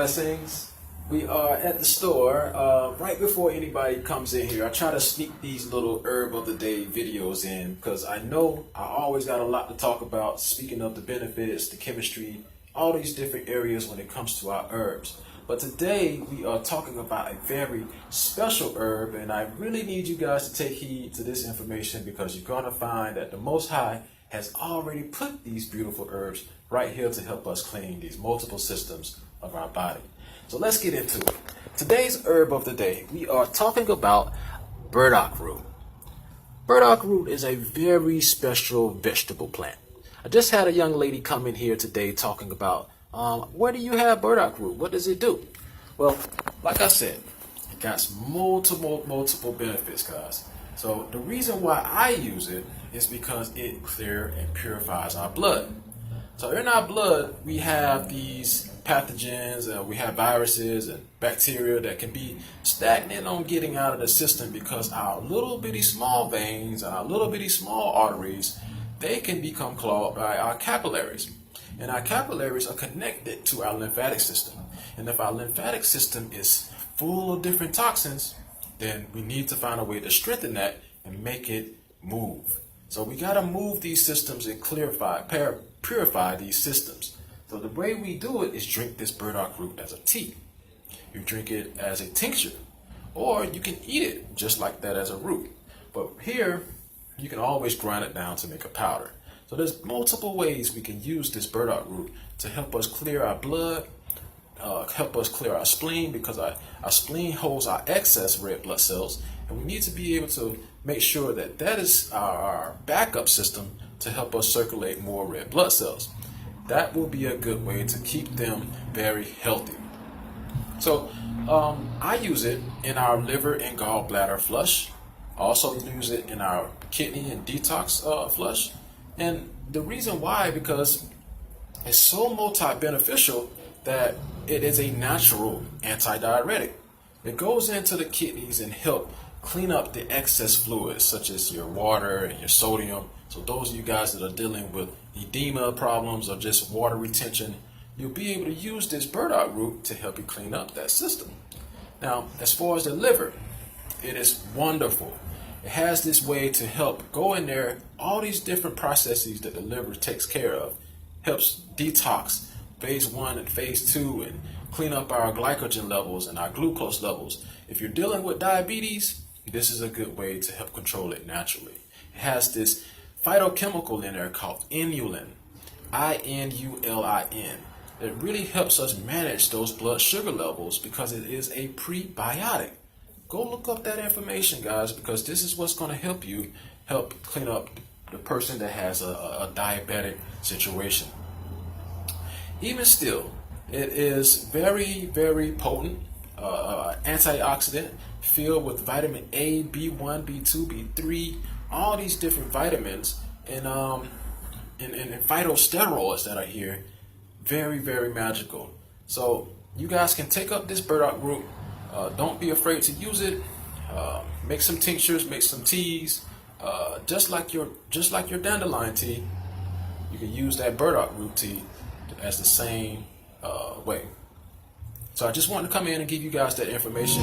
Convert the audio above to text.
Blessings. We are at the store. Right before anybody comes in here, I try to sneak these little herb of the day videos in because I know I always got a lot to talk about. Speaking of the benefits, the chemistry, all these different areas when it comes to our herbs. But today we are talking about a very special herb, and I really need you guys to take heed to this information because you're going to find that the Most High has already put these beautiful herbs right here to help us clean these multiple systems of our body. So let's get into it. Today's herb of the day, we are talking about burdock root. Burdock root is a very special vegetable plant. I just had a young lady come in here today talking about, where do you have burdock root? What does it do? Well, like I said, it got multiple benefits, guys. So the reason why I use it is because it clears and purifies our blood. So in our blood, we have these pathogens, we have viruses and bacteria that can be stagnant on getting out of the system because our little bitty small veins, our little bitty small arteries, they can become clogged by our capillaries. And our capillaries are connected to our lymphatic system. And if our lymphatic system is full of different toxins, then we need to find a way to strengthen that and make it move. So we got to move these systems and purify these systems. So the way we do it is drink this burdock root as a tea. You drink it as a tincture, or you can eat it just like that as a root. But here, you can always grind it down to make a powder. So there's multiple ways we can use this burdock root to help us clear our blood, help us clear our spleen, because our spleen holds our excess red blood cells, and we need to be able to make sure that that is our backup system to help us circulate more red blood cells. That will be a good way to keep them very healthy. So I use it in our liver and gallbladder flush. Also use it in our kidney and detox flush. And the reason why, because it's so multi-beneficial that it is a natural antidiuretic. It goes into the kidneys and help clean up the excess fluids such as your water and your sodium. So those of you guys that are dealing with edema problems or just water retention, you'll be able to use this burdock root to help you clean up that system. Now, as far as the liver, it is wonderful. It has this way to help go in there, all these different processes that the liver takes care of, helps detox phase 1 and phase 2 and clean up our glycogen levels and our glucose levels. If you're dealing with diabetes, this is a good way to help control it naturally. It has this phytochemical in there called inulin, INULIN. It really helps us manage those blood sugar levels because it is a prebiotic. Go look up that information, guys, because this is what's going to help you help clean up the person that has a diabetic situation. Even still, it is very, very potent antioxidant filled with vitamin A, B1, B2, B3, all these different vitamins and phytosteroids that are here. Very, very magical. So you guys can take up this burdock root. Don't be afraid to use it. Make some tinctures, make some teas. Just like your dandelion tea, you can use that burdock root tea as the same way. So I just wanted to come in and give you guys that information.